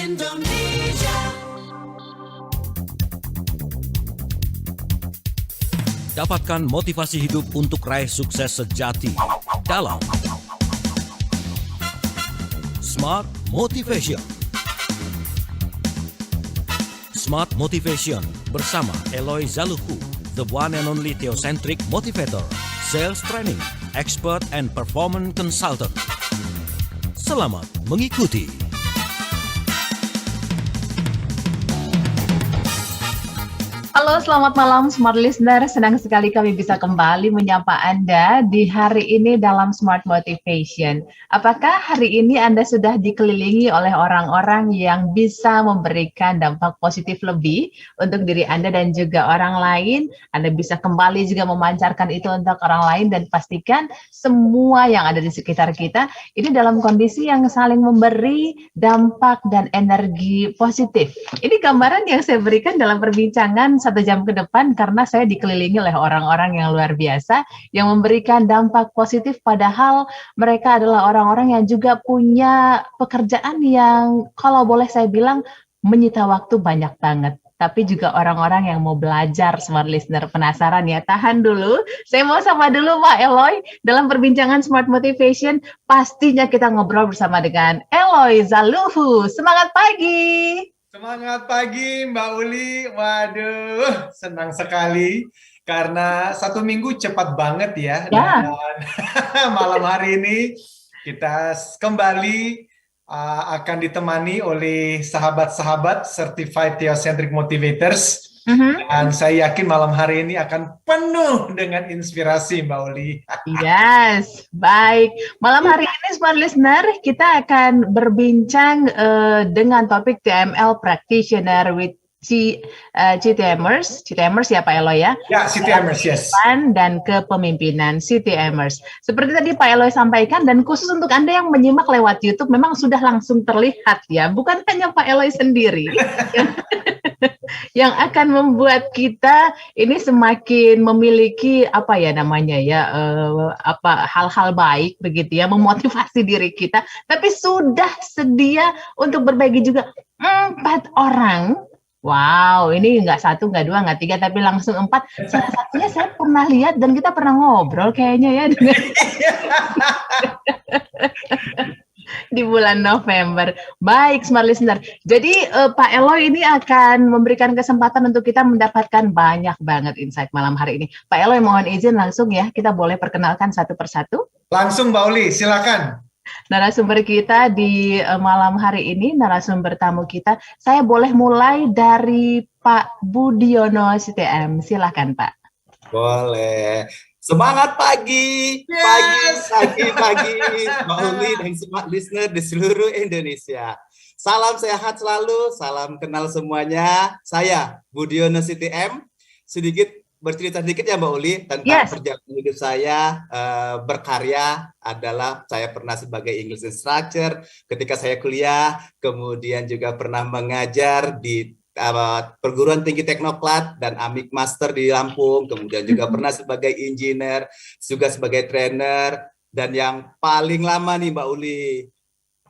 Indonesia. Dapatkan motivasi hidup untuk raih sukses sejati dalam Smart Motivation. Smart Motivation bersama Eloy Zaluhu, the one and only theocentric motivator, sales training, expert and performance consultant. Selamat mengikuti. Halo, selamat malam Smart Listener. Senang sekali kami bisa kembali menyapa Anda di hari ini dalam Smart Motivation. Apakah hari ini Anda sudah dikelilingi oleh orang-orang yang bisa memberikan dampak positif lebih untuk diri Anda dan juga orang lain? Anda bisa kembali juga memancarkan itu untuk orang lain dan pastikan semua yang ada di sekitar kita ini dalam kondisi yang saling memberi dampak dan energi positif. Ini gambaran yang saya berikan dalam perbincangan 1 jam ke depan karena saya dikelilingi oleh orang-orang yang luar biasa yang memberikan dampak positif padahal mereka adalah orang-orang yang juga punya pekerjaan yang kalau boleh saya bilang menyita waktu banyak banget. Tapi juga orang-orang yang mau belajar, Smart Listener. Penasaran ya? Tahan dulu. Saya mau sama dulu Pak Eloy. Dalam perbincangan Smart Motivation, pastinya kita ngobrol bersama dengan Eloy Zaluhu. Semangat pagi! Semangat pagi Mbak Uli, waduh senang sekali karena 1 minggu cepat banget ya. Dan malam hari ini kita kembali akan ditemani oleh sahabat-sahabat Certified Theocentric Motivators. Dan saya yakin malam hari ini akan penuh dengan inspirasi Mbak Uli. Yes, baik. Malam hari ini Smart Listener kita akan berbincang dengan topik TML Practitioner with CTMers ya Pak Eloy ya? Ya, CTMers, yes. Dan kepemimpinan CTMers. Seperti tadi Pak Eloy sampaikan dan khusus untuk Anda yang menyimak lewat YouTube memang sudah langsung terlihat ya, bukan hanya Pak Eloy sendiri yang akan membuat kita ini semakin memiliki apa ya namanya ya hal-hal baik begitu ya, memotivasi diri kita, tapi sudah sedia untuk berbagi juga 4 orang. Wow, ini nggak 1, nggak 2, nggak 3, tapi langsung 4. Salah satunya saya pernah lihat dan kita pernah ngobrol kayaknya ya di bulan November. Baik, Smart Listener. Jadi Pak Eloy ini akan memberikan kesempatan untuk kita mendapatkan banyak banget insight malam hari ini. Pak Eloy mohon izin langsung ya, kita boleh perkenalkan satu persatu? Langsung Mbak Uli, silakan. Narasumber kita di malam hari ini, narasumber tamu kita, saya boleh mulai dari Pak Budiono CTM. Silakan Pak. Boleh. Semangat pagi, Yes. pagi, Mbak Uli dan Smart Listener di seluruh Indonesia. Salam sehat selalu, salam kenal semuanya. Saya Budiono CTM, bercerita sedikit ya Mbak Uli tentang perjalanan hidup saya berkarya adalah saya pernah sebagai English instructor ketika saya kuliah, kemudian juga pernah mengajar di perguruan tinggi Teknoklat dan Amik Master di Lampung, kemudian juga pernah sebagai engineer, juga sebagai trainer, dan yang paling lama nih Mbak Uli,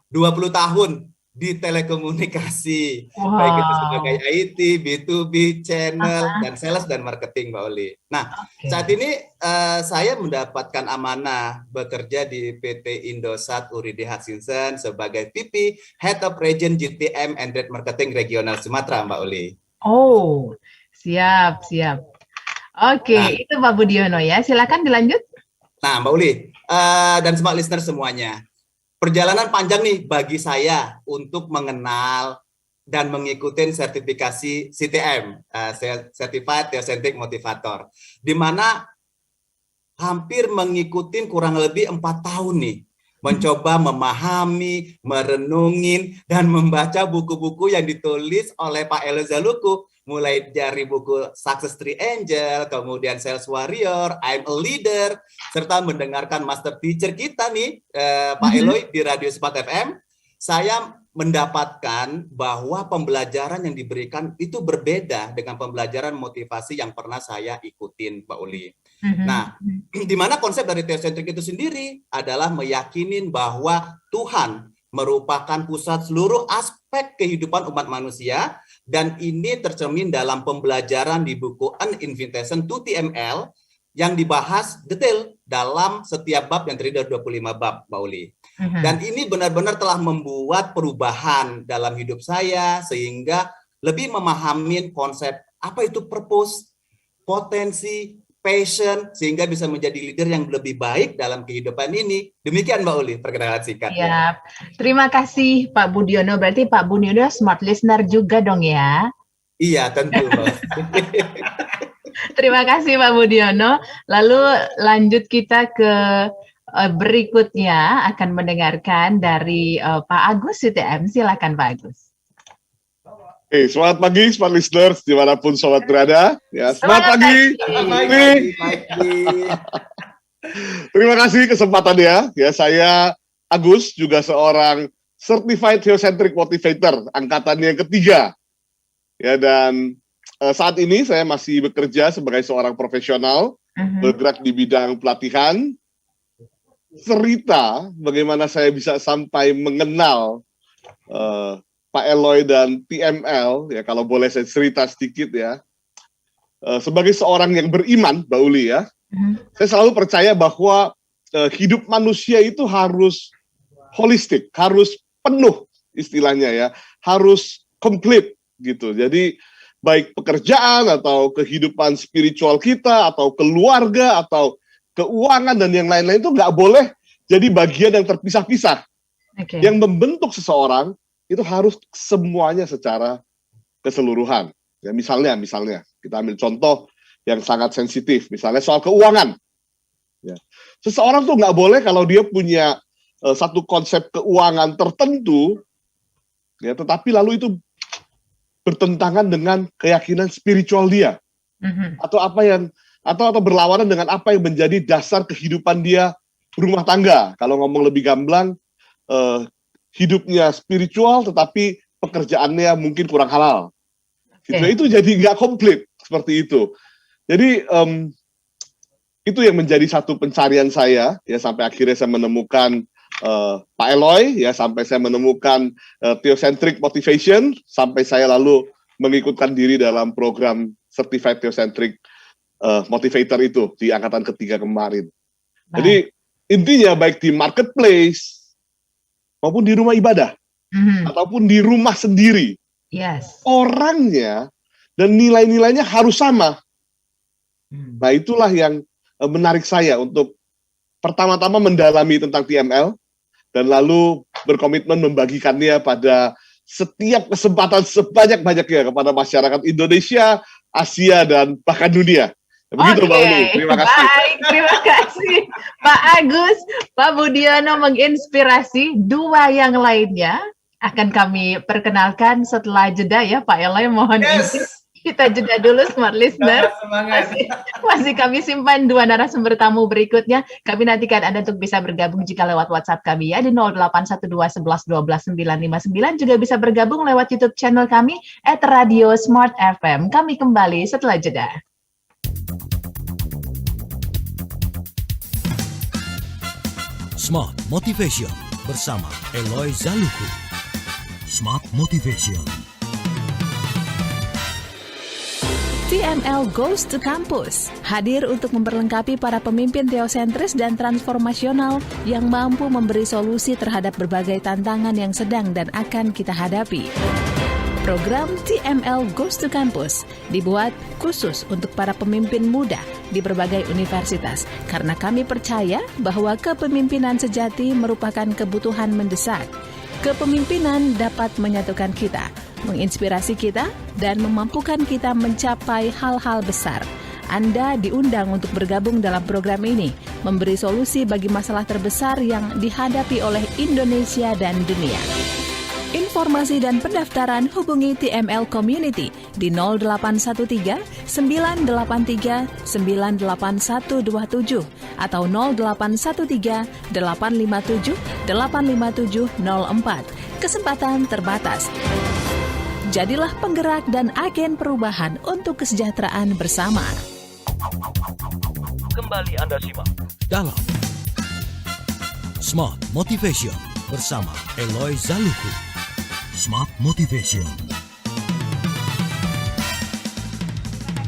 20 tahun di telekomunikasi, baik itu sebagai IT, B2B, channel, dan sales dan marketing Mbak Uli. Nah, saat ini saya mendapatkan amanah bekerja di PT Indosat Uridi Hutchinson sebagai VP Head of Region GTM and Trade Marketing Regional Sumatera Mbak Uli. Oh, siap. Oke, itu Pak Budiono ya, silakan dilanjut. Nah Mbak Uli, dan Smart Listener semuanya. Perjalanan panjang nih bagi saya untuk mengenal dan mengikuti sertifikasi CTM, Certified Theocentric Motivator, di mana hampir mengikuti kurang lebih 4 tahun nih, mencoba memahami, merenungin, dan membaca buku-buku yang ditulis oleh Pak Eloy Zaluhu, mulai dari buku Success Tree Angel, kemudian Sales Warrior, I'm a Leader, serta mendengarkan master teacher kita nih, Pak Eloy di Radio Smart FM, saya mendapatkan bahwa pembelajaran yang diberikan itu berbeda dengan pembelajaran motivasi yang pernah saya ikutin, Pak Uli. Nah, di mana konsep dari Theocentric itu sendiri adalah meyakinin bahwa Tuhan merupakan pusat seluruh aspek kehidupan umat manusia, dan ini tercermin dalam pembelajaran di buku An Invitation to TML yang dibahas detail dalam setiap bab yang terdiri dari 25 bab, Mbak Uli. Dan ini benar-benar telah membuat perubahan dalam hidup saya sehingga lebih memahami konsep apa itu purpose, potensi, passion, sehingga bisa menjadi leader yang lebih baik dalam kehidupan ini. Demikian Mbak Uli, perkenalan singkat. Ya, terima kasih Pak Budiono. Berarti Pak Budiono smart listener juga dong ya? Iya, tentu Mbak. Terima kasih Pak Budiono. Lalu lanjut kita ke berikutnya akan mendengarkan dari Pak Agus CTM. Silakan Pak Agus. Selamat pagi, smart listeners dimanapun sobat berada. Ya, selamat pagi. Terima kasih kesempatannya. Ya, saya Agus, juga seorang Certified Theocentric Motivator, angkatannya yang ketiga. Ya, dan saat ini saya masih bekerja sebagai seorang profesional, bergerak di bidang pelatihan. Cerita bagaimana saya bisa sampai mengenal Pak Eloy dan TML, ya kalau boleh saya cerita sedikit ya. Sebagai seorang yang beriman, Mbak Uli ya, saya selalu percaya bahwa hidup manusia itu harus holistik, harus penuh istilahnya ya, harus komplit gitu. Jadi baik pekerjaan atau kehidupan spiritual kita, atau keluarga, atau keuangan dan yang lain-lain itu nggak boleh jadi bagian yang terpisah-pisah. Yang membentuk seseorang itu harus semuanya secara keseluruhan. Ya, misalnya kita ambil contoh yang sangat sensitif, misalnya soal keuangan. Ya. Seseorang tuh nggak boleh kalau dia punya satu konsep keuangan tertentu, ya, tetapi lalu itu bertentangan dengan keyakinan spiritual dia, atau berlawanan dengan apa yang menjadi dasar kehidupan dia rumah tangga. Kalau ngomong lebih gamblang, hidupnya spiritual tetapi pekerjaannya mungkin kurang halal. Gitu. Itu jadi nggak komplit seperti itu. Jadi itu yang menjadi satu pencarian saya ya, sampai akhirnya saya menemukan Pak Eloy ya, sampai saya menemukan Theocentric Motivation, sampai saya lalu mengikutkan diri dalam program Certified Theocentric Motivator itu di angkatan ketiga kemarin. Jadi intinya baik di marketplace maupun di rumah ibadah, ataupun di rumah sendiri, orangnya dan nilai-nilainya harus sama. Nah, itulah yang menarik saya untuk pertama-tama mendalami tentang TML, dan lalu berkomitmen membagikannya pada setiap kesempatan sebanyak-banyaknya kepada masyarakat Indonesia, Asia, dan bahkan dunia. Begitu Mbak Uli, terima kasih. Baik, terima kasih Pak Agus. Pak Budiono menginspirasi, dua yang lainnya akan kami perkenalkan setelah jeda ya Pak Eloy, mohon izin. Kita jeda dulu smart listener. Masih kami simpan dua narasumber tamu berikutnya. Kami nantikan Anda untuk bisa bergabung jika lewat WhatsApp kami ya di 0812 11 12 959. Juga bisa bergabung lewat YouTube channel kami @Radio Smart FM. Kami kembali setelah jeda. Smart Motivation bersama Eloy Zaluku. Smart Motivation. TML Goes to Campus, hadir untuk memperlengkapi para pemimpin teosentris dan transformasional yang mampu memberi solusi terhadap berbagai tantangan yang sedang dan akan kita hadapi. Program TML Goes to Campus dibuat khusus untuk para pemimpin muda di berbagai universitas, karena kami percaya bahwa kepemimpinan sejati merupakan kebutuhan mendesak. Kepemimpinan dapat menyatukan kita, menginspirasi kita, dan memampukan kita mencapai hal-hal besar. Anda diundang untuk bergabung dalam program ini, memberi solusi bagi masalah terbesar yang dihadapi oleh Indonesia dan dunia. Informasi dan pendaftaran hubungi TML Community di 0813 983 98127 atau 0813 857 85704. Kesempatan terbatas. Jadilah penggerak dan agen perubahan untuk kesejahteraan bersama. Kembali Anda simak dalam Smart Motivation bersama Eloy Zaluku. Smart Motivation.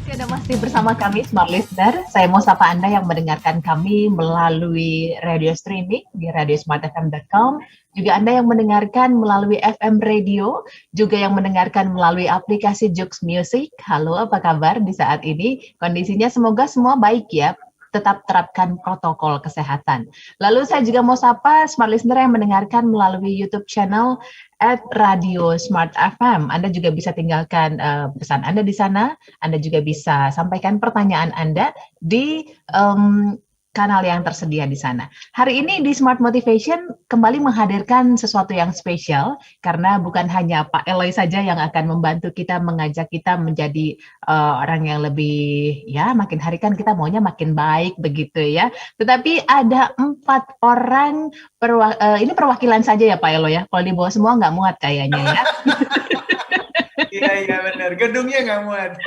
Anda masih bersama kami Smart Listener. Saya mau sapa Anda yang mendengarkan kami melalui radio streaming di radiosmartfm.com. Juga Anda yang mendengarkan melalui FM radio, juga yang mendengarkan melalui aplikasi Joox Music. Halo, apa kabar di saat ini? Kondisinya semoga semua baik ya. Tetap terapkan protokol kesehatan. Lalu saya juga mau sapa Smart Listener yang mendengarkan melalui YouTube channel @Radio Smart FM. Anda juga bisa tinggalkan pesan Anda di sana. Anda juga bisa sampaikan pertanyaan Anda di kanal yang tersedia di sana. Hari ini di Smart Motivation kembali menghadirkan sesuatu yang spesial karena bukan hanya Pak Eloy saja yang akan membantu kita, mengajak kita menjadi orang yang lebih, ya makin hari kan kita maunya makin baik begitu ya. Tetapi ada 4 orang, ini perwakilan saja ya Pak Eloy ya. Kalau dibawa semua nggak muat kayaknya ya. Iya benar, gedungnya nggak muat.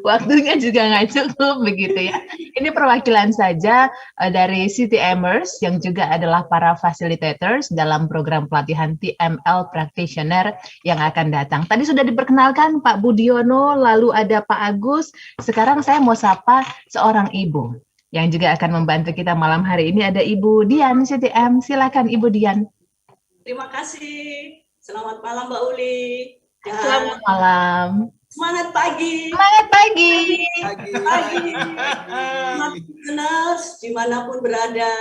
Waktunya juga nggak cukup begitu ya. Ini perwakilan saja dari CTMers yang juga adalah para facilitators dalam program pelatihan TML Practitioner yang akan datang. Tadi sudah diperkenalkan Pak Budiono, lalu ada Pak Agus. Sekarang saya mau sapa seorang ibu yang juga akan membantu kita malam hari ini. Ada Ibu Dian CTM. Silakan Ibu Dian. Terima kasih. Selamat malam Mbak Uli. Dan Selamat malam. semangat pagi. Semangat pagi. Pagi. Smart listeners dimanapun berada.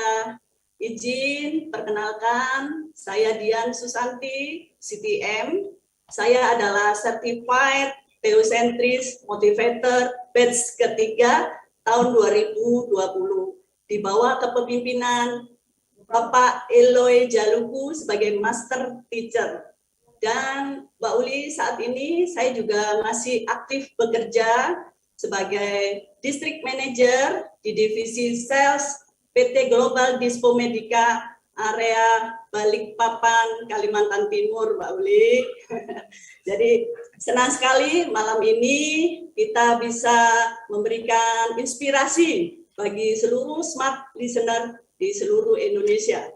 Izin perkenalkan, saya Dian Susanti, CTM. Saya adalah Certified Theocentris Motivator batch ketiga tahun 2020. Di bawah kepemimpinan Bapak Eloy Jaluku sebagai Master Teacher. Dan Mbak Uli, saat ini saya juga masih aktif bekerja sebagai District Manager di Divisi Sales PT Global Dispo Medica area Balikpapan, Kalimantan Timur, Mbak Uli. Jadi senang sekali malam ini kita bisa memberikan inspirasi bagi seluruh smart listener di seluruh Indonesia.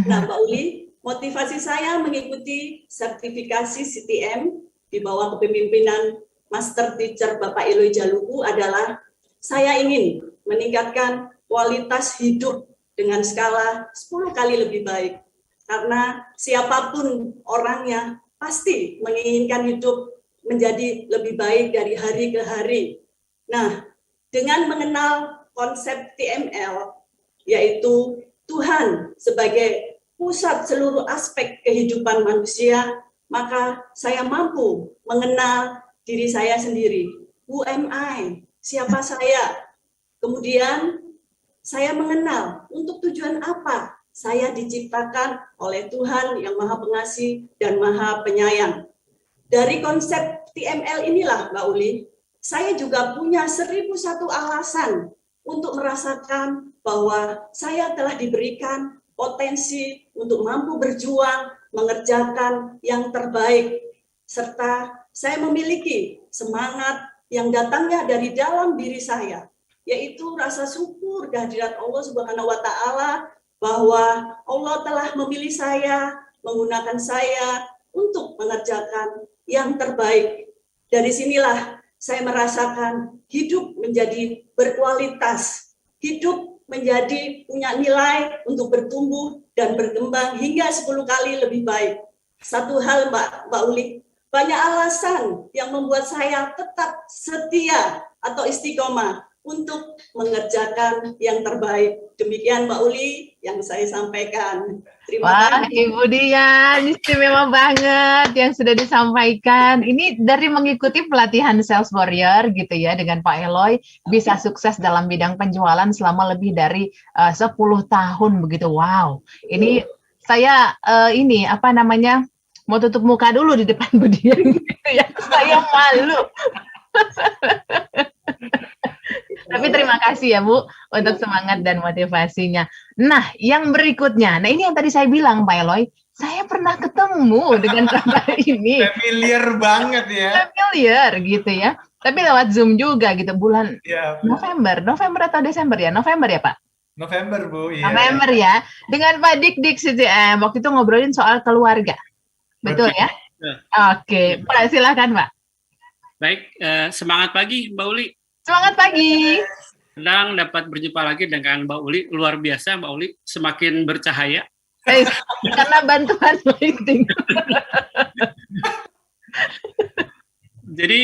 Nah, Mbak Uli, motivasi saya mengikuti sertifikasi CTM di bawah kepemimpinan Master Teacher Bapak Eloy Jaluku adalah saya ingin meningkatkan kualitas hidup dengan skala 10 kali lebih baik. Karena siapapun orangnya pasti menginginkan hidup menjadi lebih baik dari hari ke hari. Nah, dengan mengenal konsep TML, yaitu Tuhan sebagai pusat seluruh aspek kehidupan manusia, maka saya mampu mengenal diri saya sendiri. Who am I? Siapa saya? Kemudian saya mengenal untuk tujuan apa saya diciptakan oleh Tuhan yang Maha Pengasih dan Maha Penyayang. Dari konsep TML inilah, Mbak Uli, saya juga punya 1001 alasan untuk merasakan bahwa saya telah diberikan potensi untuk mampu berjuang, mengerjakan yang terbaik, serta saya memiliki semangat yang datangnya dari dalam diri saya, yaitu rasa syukur kehadirat Allah Subhanahu wa Ta'ala bahwa Allah telah memilih saya, menggunakan saya untuk mengerjakan yang terbaik. Dari sinilah saya merasakan hidup menjadi berkualitas, hidup menjadi punya nilai untuk bertumbuh dan berkembang hingga 10 kali lebih baik. Satu hal Mbak Uli, banyak alasan yang membuat saya tetap setia atau istiqomah untuk mengerjakan yang terbaik. Demikian Mbak Uli yang saya sampaikan. Terima kasih. Ibu Dian, istimewa banget yang sudah disampaikan. Ini dari mengikuti pelatihan Sales Warrior gitu ya dengan Pak Eloy, bisa sukses dalam bidang penjualan selama lebih dari 10 tahun begitu. Wow, ini saya mau tutup muka dulu di depan Bu Dian gitu ya. Saya malu. Tapi terima kasih ya Bu untuk semangat dan motivasinya. Nah, yang berikutnya, ini yang tadi saya bilang Pak Eloy, saya pernah ketemu dengan Bapak ini. Familiar banget ya. Familiar gitu ya. Tapi lewat Zoom juga gitu bulan November atau Desember ya? November ya Pak? November Bu. Iya. November ya. Dengan Pak Dik CTM waktu itu ngobrolin soal keluarga. Betul ya? Oke, Pak silakan Pak. Baik, semangat pagi Mbak Uli. Semangat pagi. Senang dapat berjumpa lagi dengan Mbak Uli. Luar biasa Mbak Uli, semakin bercahaya. Karena bantuan LinkedIn. Jadi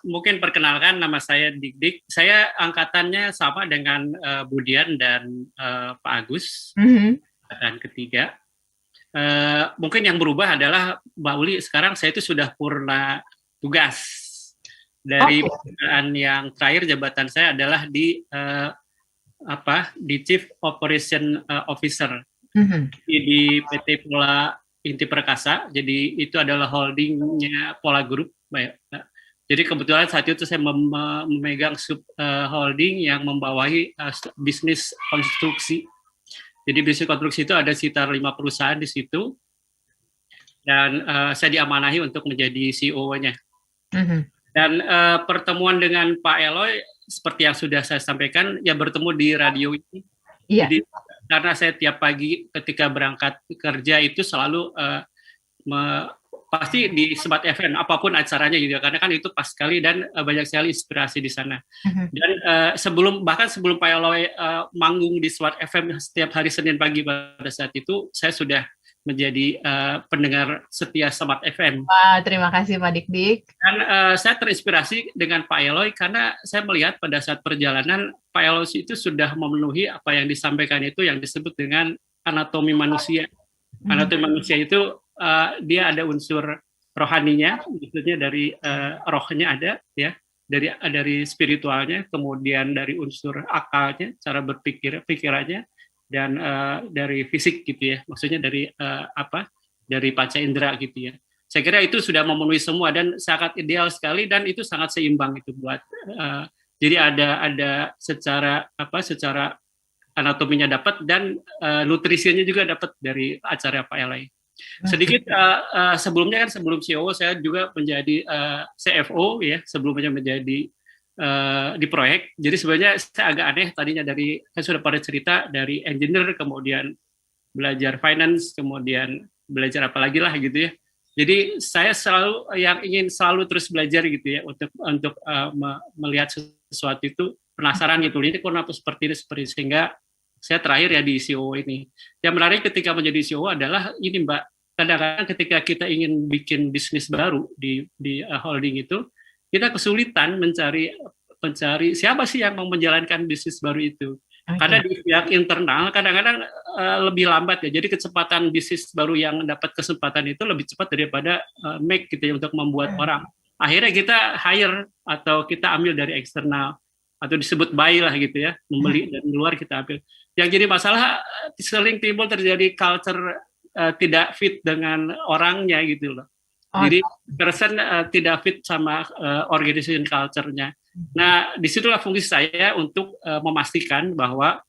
mungkin perkenalkan, nama saya Dik. Saya angkatannya sama dengan Budian dan Pak Agus, angkatan ketiga. Mungkin yang berubah adalah Mbak Uli sekarang saya itu sudah purna tugas dari pekerjaan yang terakhir. Jabatan saya adalah di Chief Operation Officer di PT Pola Inti Perkasa. Jadi itu adalah holdingnya Pola Group. Jadi kebetulan saat itu saya memegang sub holding yang membawahi bisnis konstruksi. Jadi bisnis konstruksi itu ada sekitar 5 perusahaan di situ, dan saya diamanahi untuk menjadi CEO-nya. Dan pertemuan dengan Pak Eloy seperti yang sudah saya sampaikan, ya bertemu di radio ini. Jadi karena saya tiap pagi ketika berangkat kerja itu selalu pasti di Smart FM apapun acaranya gitu, karena kan itu pas sekali dan banyak sekali inspirasi di sana. Dan bahkan sebelum Pak Eloy manggung di Smart FM setiap hari Senin pagi pada saat itu, saya sudah menjadi pendengar setia Smart FM. Wah, terima kasih Pak Dik. Dan saya terinspirasi dengan Pak Eloy karena saya melihat pada saat perjalanan Pak Eloy itu sudah memenuhi apa yang disampaikan itu yang disebut dengan anatomi manusia. Anatomi manusia itu dia ada unsur rohaninya, maksudnya dari rohnya ada, ya, dari spiritualnya, kemudian dari unsur akalnya, cara pikirannya, dan dari fisik gitu ya, maksudnya dari dari panca indera gitu ya. Saya kira itu sudah memenuhi semua dan sangat ideal sekali, dan itu sangat seimbang itu buat jadi ada secara anatominya dapat, dan nutrisinya juga dapat dari acara Pak Eloy. Sedikit sebelumnya kan, sebelum CEO saya juga menjadi CFO ya, sebelumnya menjadi di proyek. Jadi sebenarnya saya agak aneh tadinya, saya sudah pada cerita dari engineer, kemudian belajar finance, kemudian belajar apa lagi lah gitu ya. Jadi saya ingin selalu terus belajar gitu ya, untuk melihat sesuatu itu, penasaran gitu, ini kenapa seperti ini, sehingga saya terakhir ya di CEO ini. Yang menarik ketika menjadi CEO adalah ini Mbak, kadang-kadang ketika kita ingin bikin bisnis baru di holding itu, kita kesulitan mencari siapa sih yang mau menjalankan bisnis baru itu. Karena di pihak internal kadang-kadang lebih lambat ya. Jadi kecepatan bisnis baru yang dapat kesempatan itu lebih cepat daripada make gitu ya, untuk membuat orang. Akhirnya kita hire atau kita ambil dari eksternal, atau disebut buy lah gitu ya, membeli dari luar kita ambil. Yang jadi masalah sering timbul terjadi culture tidak fit dengan orangnya gitu loh. Jadi person tidak fit sama organization culture-nya. Nah, disitulah fungsi saya untuk memastikan bahwa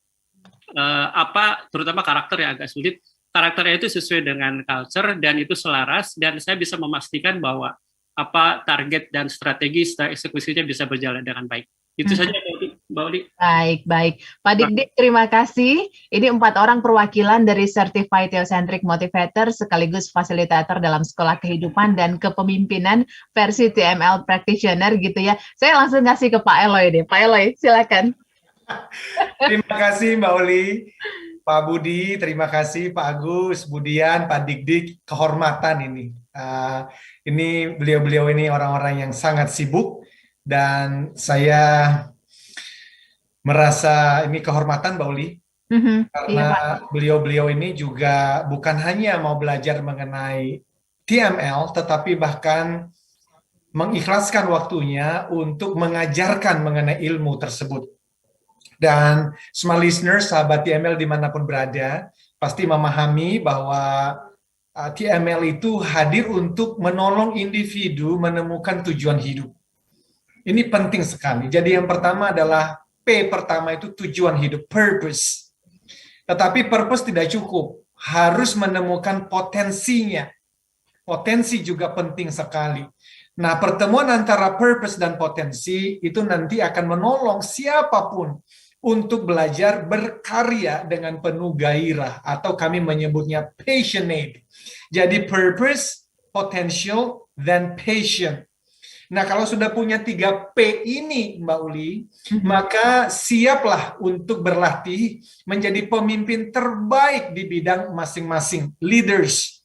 terutama karakter yang agak sulit, karakternya itu sesuai dengan culture dan itu selaras, dan saya bisa memastikan bahwa apa target dan strategi eksekusinya bisa berjalan dengan baik. Itu saja Mbak Uli. Baik. Pak Dik, terima kasih. Ini 4 orang perwakilan dari Certified Theocentric Motivator sekaligus fasilitator dalam sekolah kehidupan dan kepemimpinan versi TML Practitioner gitu ya. Saya langsung kasih ke Pak Eloy deh. Pak Eloy, silakan. Terima kasih Mbak Uli, Pak Budi, terima kasih Pak Agus, Budian, Pak Dik, kehormatan ini. Ini beliau-beliau ini orang-orang yang sangat sibuk, dan saya merasa ini kehormatan Mbak Uli, karena beliau-beliau ini juga bukan hanya mau belajar mengenai TML, tetapi bahkan mengikhlaskan waktunya untuk mengajarkan mengenai ilmu tersebut. Dan smart listeners, sahabat TML dimanapun berada, pasti memahami bahwa TML itu hadir untuk menolong individu menemukan tujuan hidup. Ini penting sekali. Jadi yang pertama adalah P pertama itu tujuan hidup, purpose. Tetapi purpose tidak cukup, harus menemukan potensinya. Potensi juga penting sekali. Nah, pertemuan antara purpose dan potensi itu nanti akan menolong siapapun untuk belajar berkarya dengan penuh gairah, atau kami menyebutnya passionate. Jadi purpose potential, then patient. Nah, kalau sudah punya 3P ini, Mbak Uli, maka siaplah untuk berlatih menjadi pemimpin terbaik di bidang masing-masing, leaders.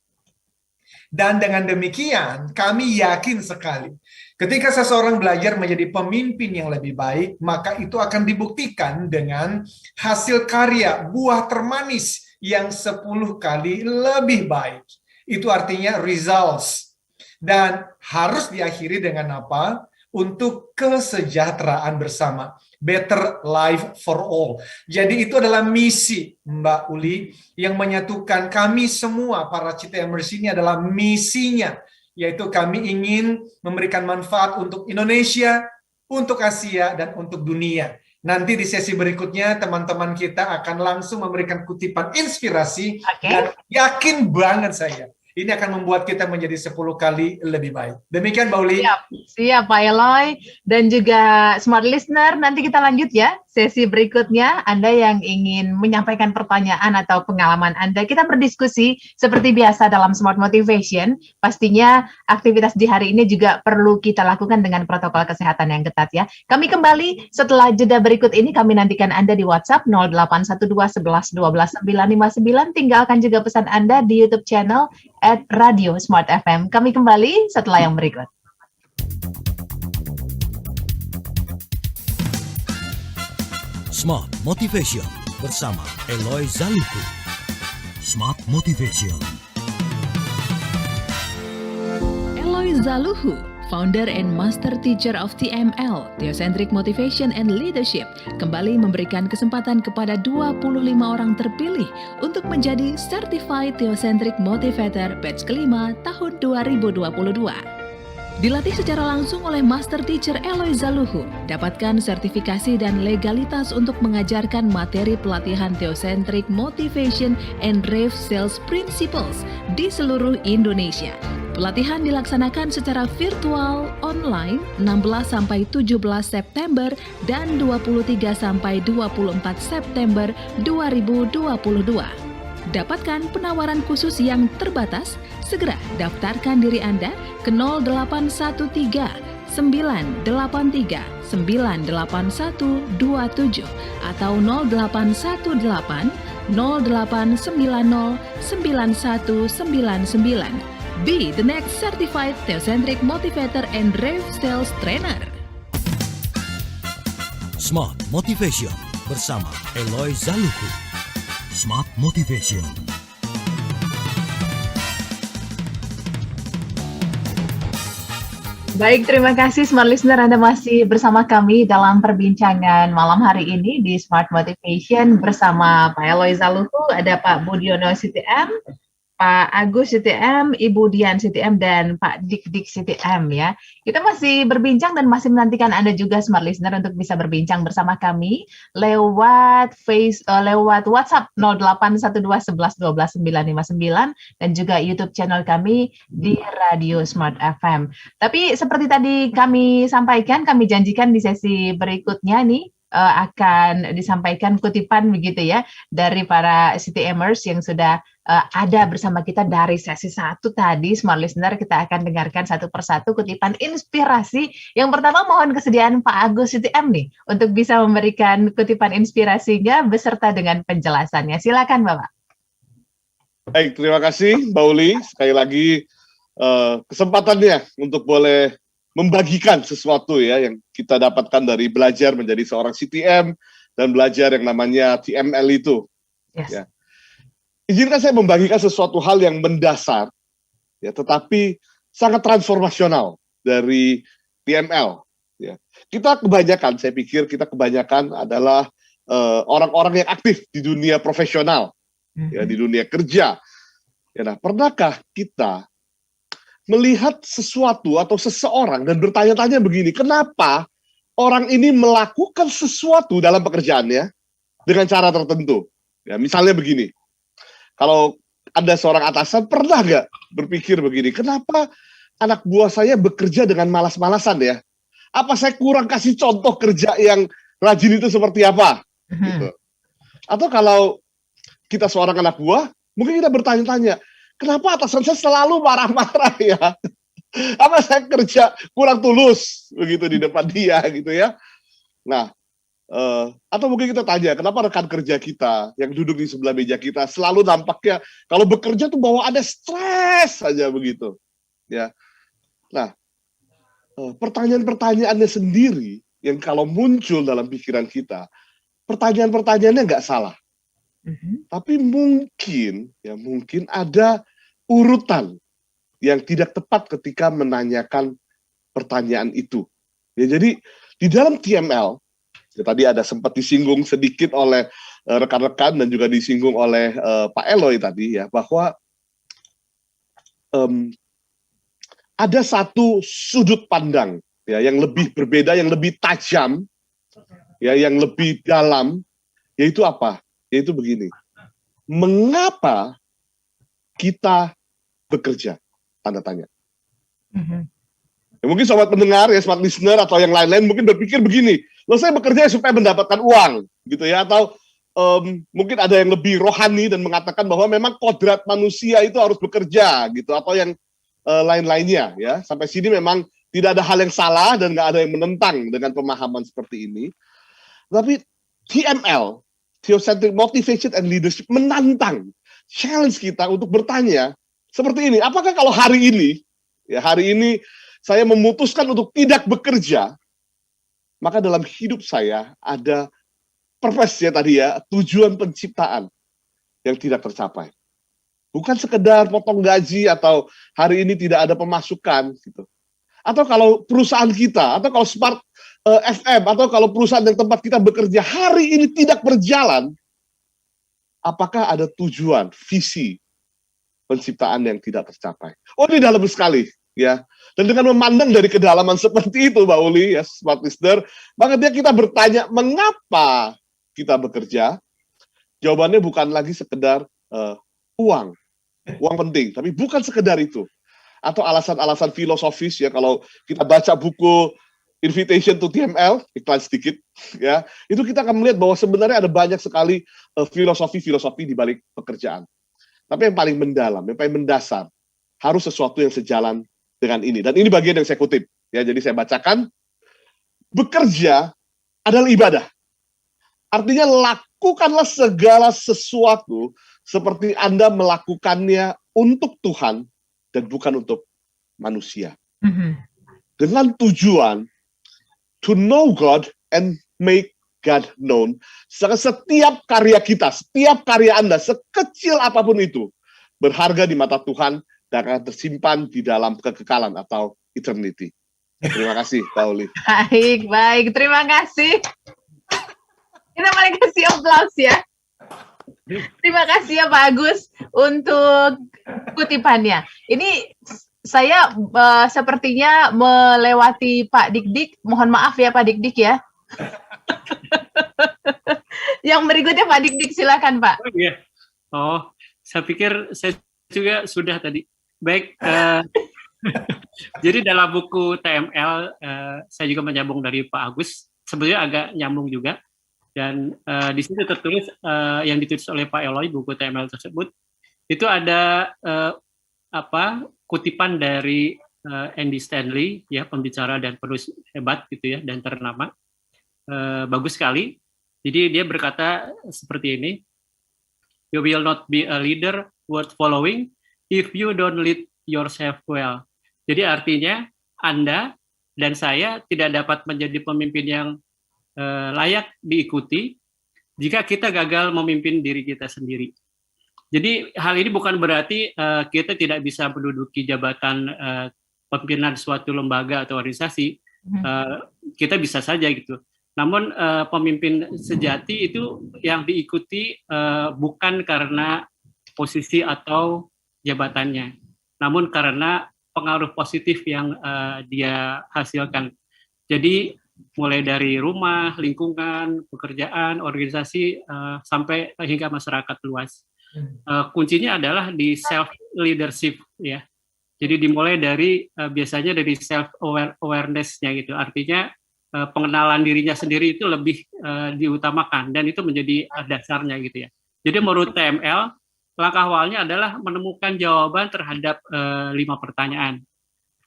Dan dengan demikian, kami yakin sekali, ketika seseorang belajar menjadi pemimpin yang lebih baik, maka itu akan dibuktikan dengan hasil karya, buah termanis yang 10 kali lebih baik. Itu artinya results. Dan harus diakhiri dengan apa? Untuk kesejahteraan bersama. Better life for all. Jadi itu adalah misi Mbak Uli yang menyatukan kami semua, para CTMers ini adalah misinya. Yaitu kami ingin memberikan manfaat untuk Indonesia, untuk Asia, dan untuk dunia. Nanti di sesi berikutnya teman-teman kita akan langsung memberikan kutipan inspirasi. Dan yakin banget saya, ini akan membuat kita menjadi 10 kali lebih baik. Demikian Mbak Uli. Siap Pak Eloy. Dan juga Smart Listener, nanti kita lanjut ya. Sesi berikutnya, Anda yang ingin menyampaikan pertanyaan atau pengalaman Anda, kita berdiskusi seperti biasa dalam Smart Motivation. Pastinya aktivitas di hari ini juga perlu kita lakukan dengan protokol kesehatan yang ketat ya. Kami kembali setelah jeda berikut ini, kami nantikan Anda di WhatsApp 0812 11 12 959. Tinggalkan juga pesan Anda di YouTube channel @Radio Smart FM. Kami kembali setelah yang berikut. Smart Motivation bersama Eloy Zaluku. Smart Motivation. Eloy Zaluhu, Founder and Master Teacher of TML, Theocentric Motivation and Leadership, kembali memberikan kesempatan kepada 25 orang terpilih untuk menjadi Certified Theocentric Motivator batch kelima tahun 2022. Dilatih secara langsung oleh Master Teacher Eloy Zaluhu, dapatkan sertifikasi dan legalitas untuk mengajarkan materi pelatihan Theocentric Motivation and Rave Sales Principles di seluruh Indonesia. Pelatihan dilaksanakan secara virtual online 16-17 September dan 23-24 September 2022. Dapatkan penawaran khusus yang terbatas, segera daftarkan diri Anda ke 0813 983 98127 atau 0818 0890 9199. Be the next certified Theocentric Motivator and Rave Sales Trainer. Smart Motivation bersama Eloy Zaluku. Smart Motivation. Baik, terima kasih Smart Listener, Anda masih bersama kami dalam perbincangan malam hari ini di Smart Motivation bersama Pak Eloy Zaluku, ada Pak Budiono CTM, Pak Agus CTM, Ibu Dian CTM, dan Pak Dik CTM ya. Kita masih berbincang dan masih menantikan Anda juga Smart Listener untuk bisa berbincang bersama kami lewat lewat WhatsApp 0812 11 12 959 dan juga YouTube channel kami di Radio Smart FM. Tapi seperti tadi kami sampaikan, kami janjikan di sesi berikutnya nih akan disampaikan kutipan begitu ya dari para CTMers yang sudah ada bersama kita dari sesi 1 tadi. Smart Listener, kita akan dengarkan satu persatu kutipan inspirasi. Yang pertama mohon kesediaan Pak Agus CTM nih untuk bisa memberikan kutipan inspirasinya beserta dengan penjelasannya. Silakan Bapak. Baik, terima kasih Mbak Uli. Sekali lagi kesempatannya untuk boleh membagikan sesuatu ya yang kita dapatkan dari belajar menjadi seorang CTM dan belajar yang namanya TML itu. Yes. Ya. Izinkan saya membagikan sesuatu hal yang mendasar, ya, tetapi sangat transformasional dari TML. Ya. Kita kebanyakan, saya pikir kita kebanyakan adalah orang-orang yang aktif di dunia profesional, ya, di dunia kerja. Ya, nah, pernahkah kita melihat sesuatu atau seseorang dan bertanya-tanya begini, kenapa orang ini melakukan sesuatu dalam pekerjaannya dengan cara tertentu? Ya, misalnya begini, kalau Anda seorang atasan, pernah nggak berpikir begini, kenapa anak buah saya bekerja dengan malas-malasan ya? Apa saya kurang kasih contoh kerja yang rajin itu seperti apa? Gitu. Atau kalau kita seorang anak buah, mungkin kita bertanya-tanya, kenapa atasan saya selalu marah-marah ya? Apa saya kerja kurang tulus begitu di depan dia gitu ya? Nah, atau mungkin kita tanya, kenapa rekan kerja kita yang duduk di sebelah meja kita selalu nampaknya kalau bekerja tuh bawaannya stres saja begitu, ya. Nah, pertanyaan-pertanyaannya sendiri yang kalau muncul dalam pikiran kita, pertanyaan-pertanyaannya nggak salah, tapi mungkin ada urutan yang tidak tepat ketika menanyakan pertanyaan itu. Ya, jadi di dalam TML, ya, tadi ada sempat disinggung sedikit oleh rekan-rekan dan juga disinggung oleh Pak Eloy tadi ya, bahwa ada satu sudut pandang ya yang lebih berbeda, yang lebih tajam, ya, yang lebih dalam, yaitu apa? Yaitu begini. Mengapa kita bekerja? Tanda tanya. Ya, mungkin sobat pendengar ya, smart listener atau yang lain-lain mungkin berpikir begini, loh saya bekerja supaya mendapatkan uang, gitu ya, atau mungkin ada yang lebih rohani dan mengatakan bahwa memang kodrat manusia itu harus bekerja, gitu, atau yang lain-lainnya ya. Sampai sini memang tidak ada hal yang salah dan nggak ada yang menentang dengan pemahaman seperti ini. Tapi TML, Theocentric Motivation and Leadership, menantang, challenge kita untuk bertanya seperti ini, apakah kalau hari ini saya memutuskan untuk tidak bekerja, maka dalam hidup saya ada purpose ya tadi ya, tujuan penciptaan yang tidak tercapai. Bukan sekedar potong gaji atau hari ini tidak ada pemasukan gitu. Atau kalau perusahaan kita, atau kalau Smart FM, atau kalau perusahaan yang tempat kita bekerja hari ini tidak berjalan, apakah ada tujuan, visi penciptaan yang tidak tercapai? Oh, ini dalam sekali ya. Dan dengan memandang dari kedalaman seperti itu, Mbak Uli, ya, smart listener, maka kita bertanya, mengapa kita bekerja? Jawabannya bukan lagi sekedar uang penting, tapi bukan sekedar itu. Atau alasan-alasan filosofis ya, kalau kita baca buku Invitation to TML, iklan sedikit, ya, itu kita akan melihat bahwa sebenarnya ada banyak sekali filosofi-filosofi di balik pekerjaan. Tapi yang paling mendalam, yang paling mendasar, harus sesuatu yang sejalan dengan ini. Dan ini bagian yang saya kutip. Ya, jadi saya bacakan, bekerja adalah ibadah. Artinya lakukanlah segala sesuatu seperti Anda melakukannya untuk Tuhan dan bukan untuk manusia. Dengan tujuan to know God and make God known. Setiap karya kita, setiap karya Anda, sekecil apapun itu, berharga di mata Tuhan dan akan tersimpan di dalam kekekalan atau eternity. Terima kasih, Pak Uli. Baik. Terima kasih. Kita paling kasih aplaus ya. Terima kasih ya Pak Agus untuk kutipannya. Ini saya sepertinya melewati Pak Dik-Dik. Mohon maaf ya Pak Dik-Dik ya. Yang berikutnya Pak Dik-Dik, silakan Pak. Oh, iya. Saya pikir saya juga sudah tadi. Baik, jadi dalam buku TML, saya juga menyambung dari Pak Agus, sebenarnya agak nyambung juga. Dan di situ tertulis, yang ditulis oleh Pak Eloy, buku TML tersebut, itu ada kutipan dari Andy Stanley, ya, pembicara dan penulis hebat gitu ya, dan ternama. Bagus sekali. Jadi dia berkata seperti ini, you will not be a leader worth following if you don't lead yourself well. Jadi artinya Anda dan saya tidak dapat menjadi pemimpin yang layak diikuti jika kita gagal memimpin diri kita sendiri. Jadi hal ini bukan berarti kita tidak bisa menduduki jabatan pimpinan suatu lembaga atau organisasi. Kita bisa saja gitu. Namun pemimpin sejati itu yang diikuti bukan karena posisi atau jabatannya, namun karena pengaruh positif yang dia hasilkan. Jadi mulai dari rumah, lingkungan, pekerjaan, organisasi, sampai hingga masyarakat luas. Kuncinya adalah di self leadership ya. Jadi dimulai dari biasanya dari self awareness-nya gitu. Artinya pengenalan dirinya sendiri itu lebih diutamakan dan itu menjadi dasarnya gitu ya. Jadi menurut TML langkah awalnya adalah menemukan jawaban terhadap 5 pertanyaan.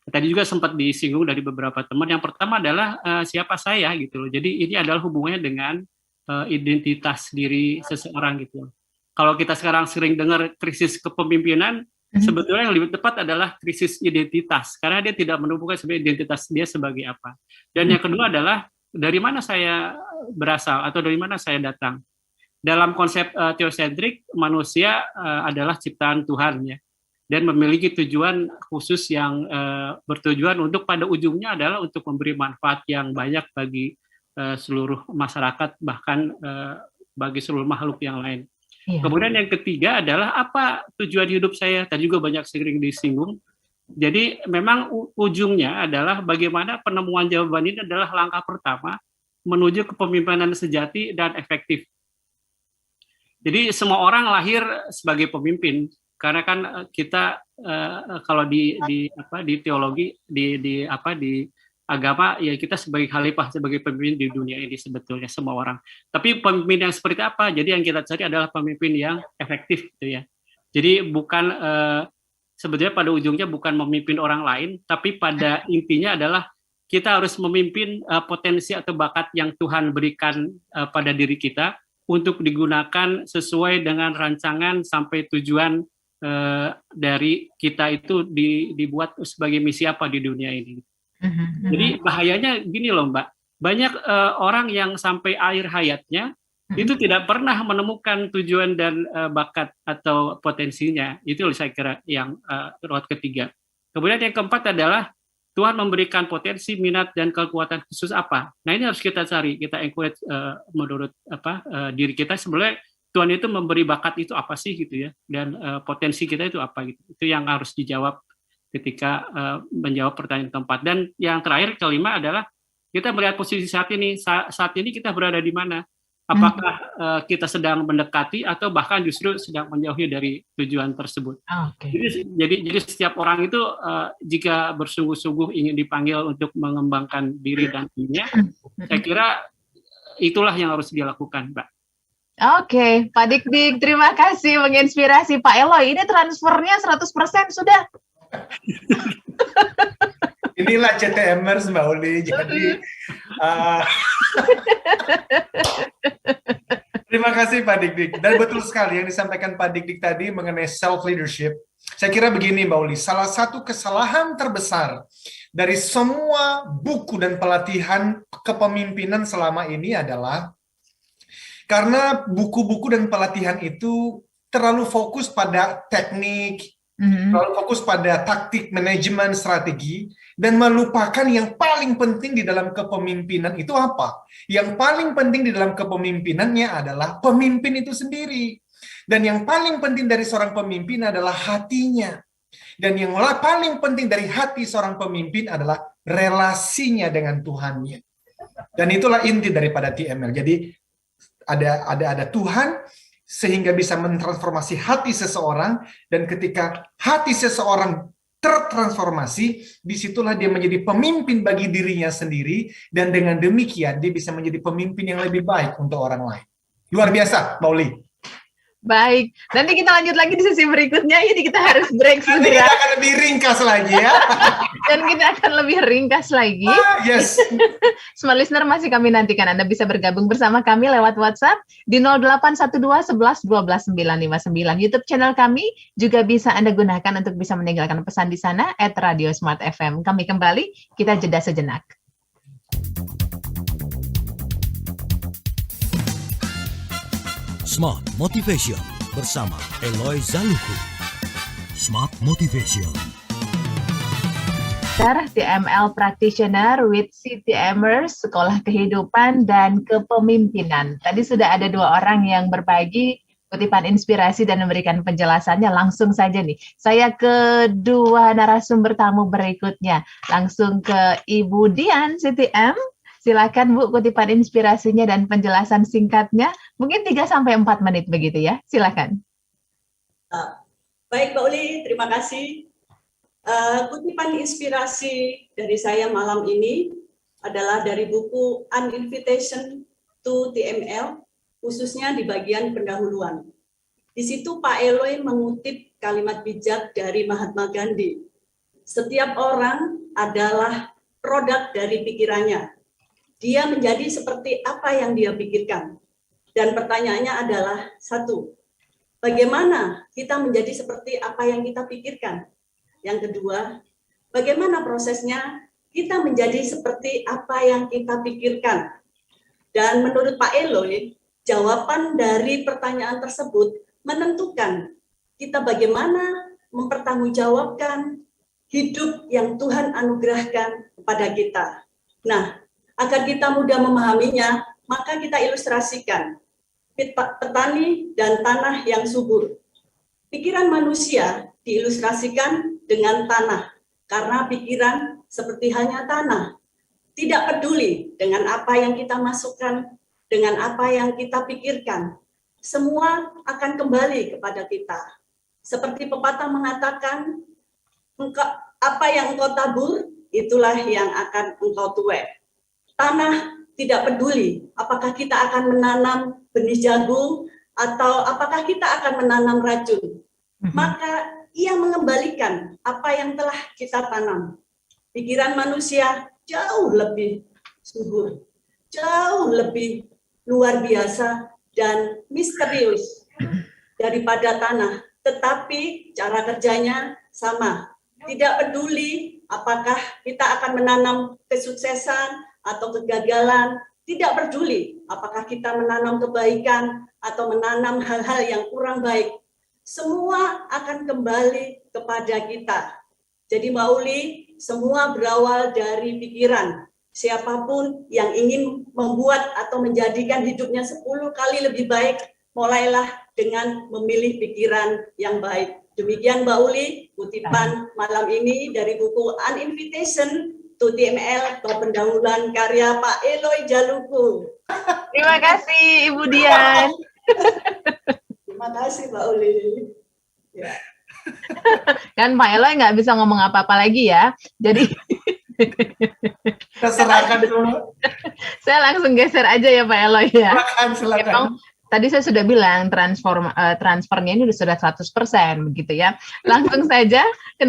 Tadi juga sempat disinggung dari beberapa teman. Yang pertama adalah siapa saya gitu loh. Jadi ini adalah hubungannya dengan identitas diri seseorang gitu. Kalau kita sekarang sering dengar krisis kepemimpinan, sebetulnya yang lebih tepat adalah krisis identitas, karena dia tidak menemukan sebenarnya identitas dia sebagai apa. Dan yang kedua adalah dari mana saya berasal atau dari mana saya datang. Dalam konsep teosentrik, manusia adalah ciptaan Tuhan ya, dan memiliki tujuan khusus yang bertujuan untuk pada ujungnya adalah untuk memberi manfaat yang banyak bagi seluruh masyarakat, bahkan bagi seluruh makhluk yang lain. Iya. Kemudian yang ketiga adalah apa tujuan hidup saya, tadi juga banyak sering disinggung. Jadi memang ujungnya adalah bagaimana penemuan jawaban ini adalah langkah pertama menuju kepemimpinan sejati dan efektif. Jadi semua orang lahir sebagai pemimpin, karena kan kita kalau di teologi di agama ya kita sebagai khalifah, sebagai pemimpin di dunia ini sebetulnya semua orang. Tapi pemimpin yang seperti apa? Jadi yang kita cari adalah pemimpin yang efektif gitu ya. Jadi bukan sebetulnya pada ujungnya bukan memimpin orang lain, tapi pada intinya adalah kita harus memimpin potensi atau bakat yang Tuhan berikan pada diri kita untuk digunakan sesuai dengan rancangan sampai tujuan dari kita itu dibuat sebagai misi apa di dunia ini. Jadi bahayanya gini loh Mbak, banyak orang yang sampai akhir hayatnya itu tidak pernah menemukan tujuan dan bakat atau potensinya. Itu saya kira yang road ketiga. Kemudian yang keempat adalah Tuhan memberikan potensi, minat, dan kekuatan khusus apa. Nah ini harus kita cari, kita encourage menurut diri kita sebenarnya Tuhan itu memberi bakat itu apa sih gitu ya, dan potensi kita itu apa gitu. Itu yang harus dijawab ketika menjawab pertanyaan keempat. Dan yang terakhir kelima adalah kita melihat posisi saat ini. Saat ini kita berada di mana? Apakah kita sedang mendekati atau bahkan justru sedang menjauhi dari tujuan tersebut? Okay. Jadi setiap orang itu jika bersungguh-sungguh ingin dipanggil untuk mengembangkan diri dan dirinya, saya kira itulah yang harus dilakukan, Mbak. Oke, Pak Dik-Dik, terima kasih menginspirasi Pak Eloy. Ini transfernya 100% sudah. Inilah CTMers Mbak Uli. Jadi terima kasih Pak Dik-Dik. Dan betul sekali yang disampaikan Pak Dik-Dik tadi mengenai self leadership. Saya kira begini Mbak Uli, salah satu kesalahan terbesar dari semua buku dan pelatihan kepemimpinan selama ini adalah karena buku-buku dan pelatihan itu terlalu fokus pada teknik, terlalu fokus pada taktik, manajemen, strategi, dan melupakan yang paling penting di dalam kepemimpinan itu apa? Yang paling penting di dalam kepemimpinannya adalah pemimpin itu sendiri. Dan yang paling penting dari seorang pemimpin adalah hatinya. Dan yang paling penting dari hati seorang pemimpin adalah relasinya dengan Tuhannya. Dan itulah inti daripada TML. Jadi ada Tuhan sehingga bisa mentransformasi hati seseorang, dan ketika hati seseorang tertransformasi, disitulah dia menjadi pemimpin bagi dirinya sendiri, dan dengan demikian dia bisa menjadi pemimpin yang lebih baik untuk orang lain. Luar biasa, Mbak Uli. Baik, nanti kita lanjut lagi di sesi berikutnya. Ini kita harus break segera. Nanti kita akan lebih ringkas lagi ya. Dan kita akan lebih ringkas lagi. Yes. Smart Listener masih kami nantikan. Anda bisa bergabung bersama kami lewat WhatsApp di 0812 11 12 959. YouTube channel kami juga bisa Anda gunakan untuk bisa meninggalkan pesan di sana @radiosmartfm. Kami kembali, kita jeda sejenak. Smart Motivation bersama Eloy Zaluku. Smart Motivation. TML Practitioner with CTMers, Sekolah Kehidupan dan Kepemimpinan. Tadi sudah ada 2 orang yang berbagi kutipan inspirasi dan memberikan penjelasannya. Langsung saja nih, saya ke 2 narasumber tamu berikutnya. Langsung ke Ibu Dian, CTM. Silakan Bu, kutipan inspirasinya dan penjelasan singkatnya. Mungkin 3-4 menit begitu ya. Silakan. Baik Mbak Uli, terima kasih. Kutipan inspirasi dari saya malam ini adalah dari buku An Invitation to TML, khususnya di bagian pendahuluan. Di situ Pak Eloy mengutip kalimat bijak dari Mahatma Gandhi. Setiap orang adalah produk dari pikirannya. Dia menjadi seperti apa yang dia pikirkan. Dan pertanyaannya adalah satu, bagaimana kita menjadi seperti apa yang kita pikirkan? Yang kedua, bagaimana prosesnya kita menjadi seperti apa yang kita pikirkan? Dan menurut Pak Eloy, jawaban dari pertanyaan tersebut menentukan kita bagaimana mempertanggungjawabkan hidup yang Tuhan anugerahkan kepada kita. Nah, agar kita mudah memahaminya, maka kita ilustrasikan petani dan tanah yang subur. Pikiran manusia diilustrasikan dengan tanah, karena pikiran seperti hanya tanah. Tidak peduli dengan apa yang kita masukkan, dengan apa yang kita pikirkan. Semua akan kembali kepada kita. Seperti pepatah mengatakan, apa yang engkau tabur, itulah yang akan engkau tuai. Tanah tidak peduli apakah kita akan menanam benih jagung atau apakah kita akan menanam racun. Maka ia mengembalikan apa yang telah kita tanam. Pikiran manusia jauh lebih subur, jauh lebih luar biasa dan misterius daripada tanah. Tetapi cara kerjanya sama. Tidak peduli apakah kita akan menanam kesuksesan atau kegagalan, tidak peduli apakah kita menanam kebaikan atau menanam hal-hal yang kurang baik. Semua akan kembali kepada kita. Jadi Mbak Uli, semua berawal dari pikiran. Siapapun yang ingin membuat atau menjadikan hidupnya 10 kali lebih baik, mulailah dengan memilih pikiran yang baik. Demikian Mbak Uli, kutipan malam ini dari buku An Invitation to TML, pendahuluan karya Pak Eloy Jaluku. Terima kasih Ibu Dian. Terima kasih Mbak Uli. Ya. Kan Pak Eloy nggak bisa ngomong apa-apa lagi ya. Jadi Terserahkan dulu. saya langsung geser aja ya Pak Eloy ya. Silakan. Emang tadi saya sudah bilang transfernya ini sudah 100% begitu ya. Langsung saja ke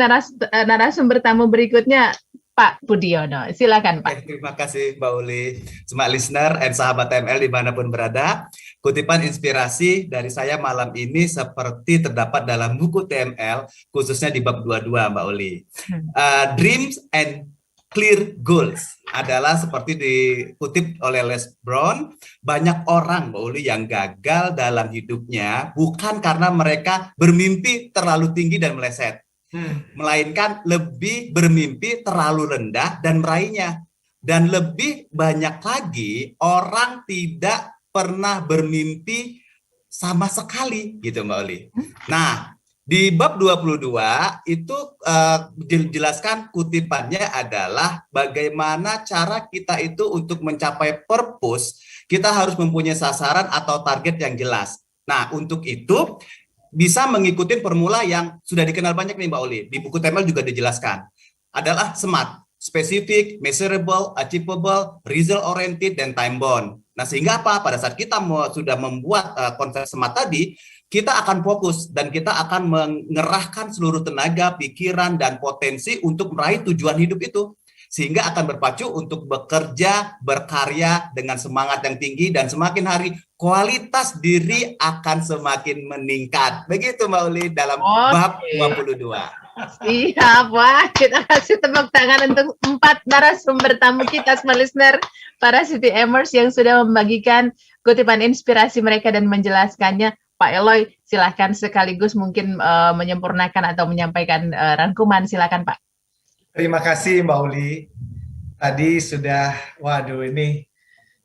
narasumber tamu berikutnya, Pak Budiono. Silakan Pak. Terima kasih Mbak Uli. Semua listener dan sahabat TML dimanapun berada. Kutipan inspirasi dari saya malam ini seperti terdapat dalam buku TML, khususnya di bab 22 Mbak Uli. Dreams and clear goals adalah seperti dikutip oleh Les Brown, banyak orang Mbak Uli yang gagal dalam hidupnya bukan karena mereka bermimpi terlalu tinggi dan meleset, melainkan lebih bermimpi terlalu rendah dan meraihnya. Dan lebih banyak lagi orang tidak pernah bermimpi sama sekali gitu Mbak Uli. Nah, di bab 22 itu dijelaskan kutipannya adalah bagaimana cara kita itu untuk mencapai purpose, kita harus mempunyai sasaran atau target yang jelas. Nah, untuk itu bisa mengikuti formula yang sudah dikenal banyak nih Mbak Uli. Di buku TML juga dijelaskan. Adalah SMART, specific, measurable, achievable, result oriented, dan time bound. Nah, sehingga apa? Pada saat kita sudah membuat konsep SMART tadi, kita akan fokus dan kita akan mengerahkan seluruh tenaga, pikiran, dan potensi untuk meraih tujuan hidup itu. Sehingga akan berpacu untuk bekerja, berkarya dengan semangat yang tinggi, dan semakin hari kualitas diri akan semakin meningkat. Begitu Mbak Uli dalam bab 22. Siap, wah kita kasih tepuk tangan untuk 4 narasumber tamu kita, semua listener, para CTMers yang sudah membagikan kutipan inspirasi mereka dan menjelaskannya. Pak Eloy, silahkan sekaligus mungkin menyempurnakan atau menyampaikan rangkuman, silakan Pak. Terima kasih Mbak Uli. Tadi sudah, waduh ini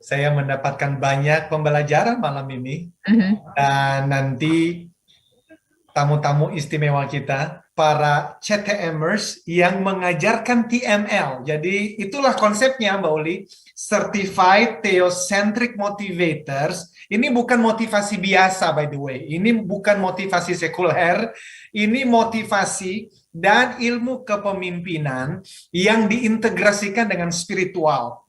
saya mendapatkan banyak pembelajaran malam ini. Dan nanti tamu-tamu istimewa kita, para CTMers yang mengajarkan TML. Jadi itulah konsepnya Mbak Uli, Certified Theocentric Motivators. Ini bukan motivasi biasa by the way, ini bukan motivasi sekuler, ini motivasi dan ilmu kepemimpinan yang diintegrasikan dengan spiritual.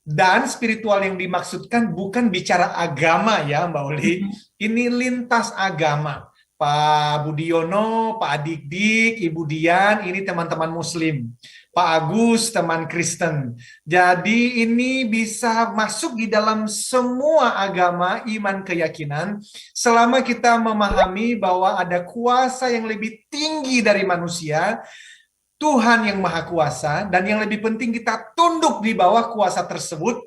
Dan spiritual yang dimaksudkan bukan bicara agama ya Mbak Uli, ini lintas agama. Pak Budiono, Pak Adik-dik, Ibu Dian, ini teman-teman Muslim. Pak Agus, teman Kristen. Jadi ini bisa masuk di dalam semua agama, iman, keyakinan, selama kita memahami bahwa ada kuasa yang lebih tinggi dari manusia, Tuhan yang Maha Kuasa, dan yang lebih penting kita tunduk di bawah kuasa tersebut.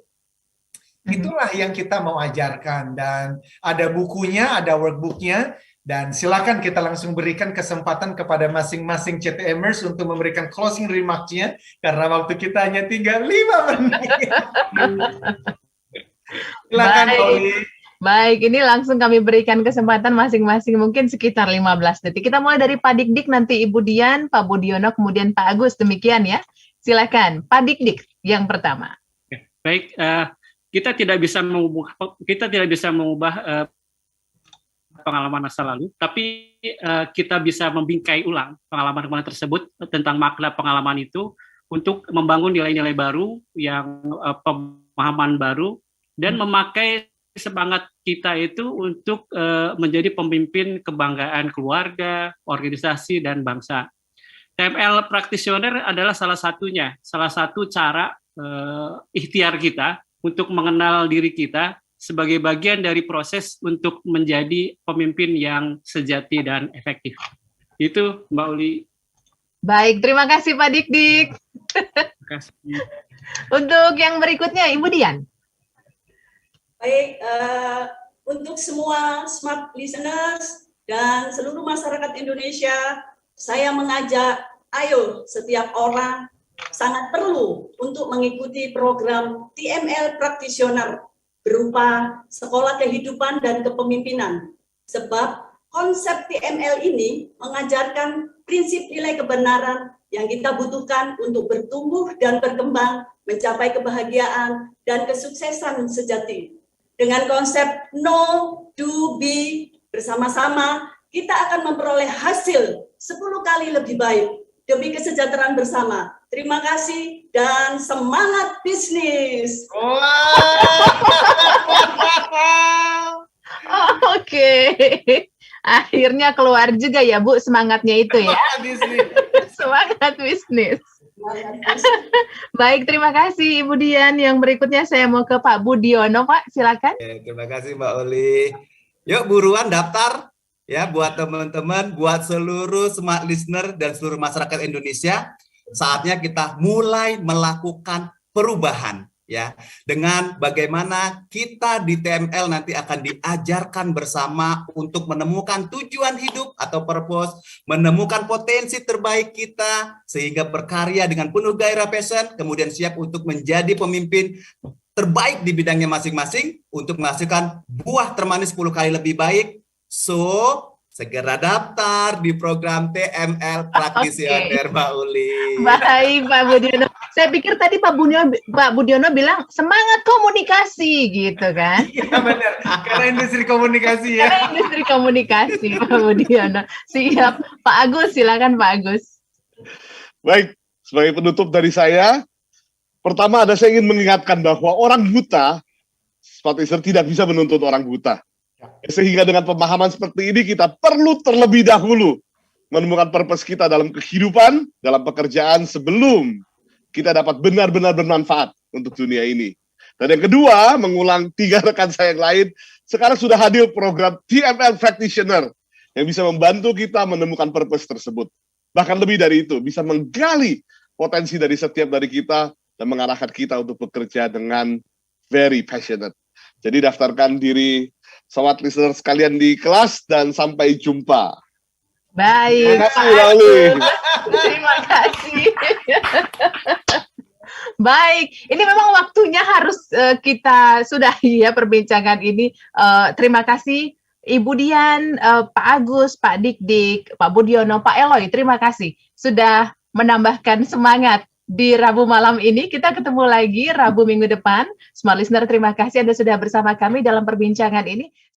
Itulah yang kita mau ajarkan, dan ada bukunya, ada workbooknya. Dan silakan kita langsung berikan kesempatan kepada masing-masing CTMers untuk memberikan closing remarks-nya, karena waktu kita hanya tinggal 5 menit. Silakan, Pauli. Baik, ini langsung kami berikan kesempatan masing-masing mungkin sekitar 15 detik. Kita mulai dari Pak Dik-dik, nanti Ibu Dian, Pak Budiono, kemudian Pak Agus. Demikian ya. Silakan, Pak Dik-dik yang pertama. Baik, kita tidak bisa mengubah pengalaman masa lalu, tapi kita bisa membingkai ulang pengalaman tersebut tentang makna pengalaman itu untuk membangun nilai-nilai baru, yang pemahaman baru, dan memakai semangat kita itu untuk menjadi pemimpin kebanggaan keluarga, organisasi, dan bangsa. TML practitioner adalah salah satu cara ikhtiar kita untuk mengenal diri kita sebagai bagian dari proses untuk menjadi pemimpin yang sejati dan efektif. Itu, Mbak Uli. Baik, terima kasih Pak Dik-dik. Terima kasih. Untuk yang berikutnya, Ibu Dian. Baik, untuk semua smart listeners dan seluruh masyarakat Indonesia, saya mengajak, ayo setiap orang sangat perlu untuk mengikuti program TML Practitioner berupa Sekolah Kehidupan dan Kepemimpinan. Sebab konsep TML ini mengajarkan prinsip nilai kebenaran yang kita butuhkan untuk bertumbuh dan berkembang, mencapai kebahagiaan dan kesuksesan sejati. Dengan konsep know, do, be, bersama-sama, kita akan memperoleh hasil 10 kali lebih baik demi kesejahteraan bersama. Terima kasih dan semangat bisnis. Oke. Akhirnya keluar juga ya, Bu, semangatnya itu ya. Semangat bisnis. Baik, terima kasih Ibu Dian. Yang berikutnya saya mau ke Pak Budiono, Pak. Silakan. Terima kasih Mbak Uli. Yuk buruan daftar ya buat teman-teman, buat seluruh smart listener dan seluruh masyarakat Indonesia. Saatnya kita mulai melakukan perubahan ya, dengan bagaimana kita di TML nanti akan diajarkan bersama untuk menemukan tujuan hidup atau purpose, menemukan potensi terbaik kita sehingga berkarya dengan penuh gairah, passion, kemudian siap untuk menjadi pemimpin terbaik di bidangnya masing-masing untuk menghasilkan buah termanis 10 kali lebih baik. So, segera daftar di program TML Practitioner, Mbak Uli. Baik, Pak Budiono. Saya pikir tadi Pak Budiono bilang semangat komunikasi gitu kan? Iya benar, karena industri komunikasi ya. Karena industri komunikasi, Pak Budiono. Siap. Pak Agus, silakan Pak Agus. Baik, sebagai penutup dari saya, pertama saya ingin mengingatkan bahwa orang buta, smart listener tidak bisa menuntut orang buta. Sehingga dengan pemahaman seperti ini kita perlu terlebih dahulu menemukan purpose kita dalam kehidupan, dalam pekerjaan sebelum kita dapat benar-benar bermanfaat untuk dunia ini. Dan yang kedua, mengulang 3 rekan saya yang lain, sekarang sudah hadir program TML Practitioner yang bisa membantu kita menemukan purpose tersebut. Bahkan lebih dari itu, bisa menggali potensi dari setiap dari kita dan mengarahkan kita untuk bekerja dengan very passionate. Jadi daftarkan diri sobat listener sekalian di kelas dan sampai jumpa. Baik. Terima kasih, Mbak Uli. Terima kasih. Baik, ini memang waktunya harus kita sudahi ya perbincangan ini. Terima kasih Ibu Dian, Pak Agus, Pak Dik-dik, Pak Budiono, Pak Eloy. Terima kasih sudah menambahkan semangat di Rabu malam ini. Kita ketemu lagi Rabu minggu depan. Smart Listener, terima kasih Anda sudah bersama kami dalam perbincangan ini.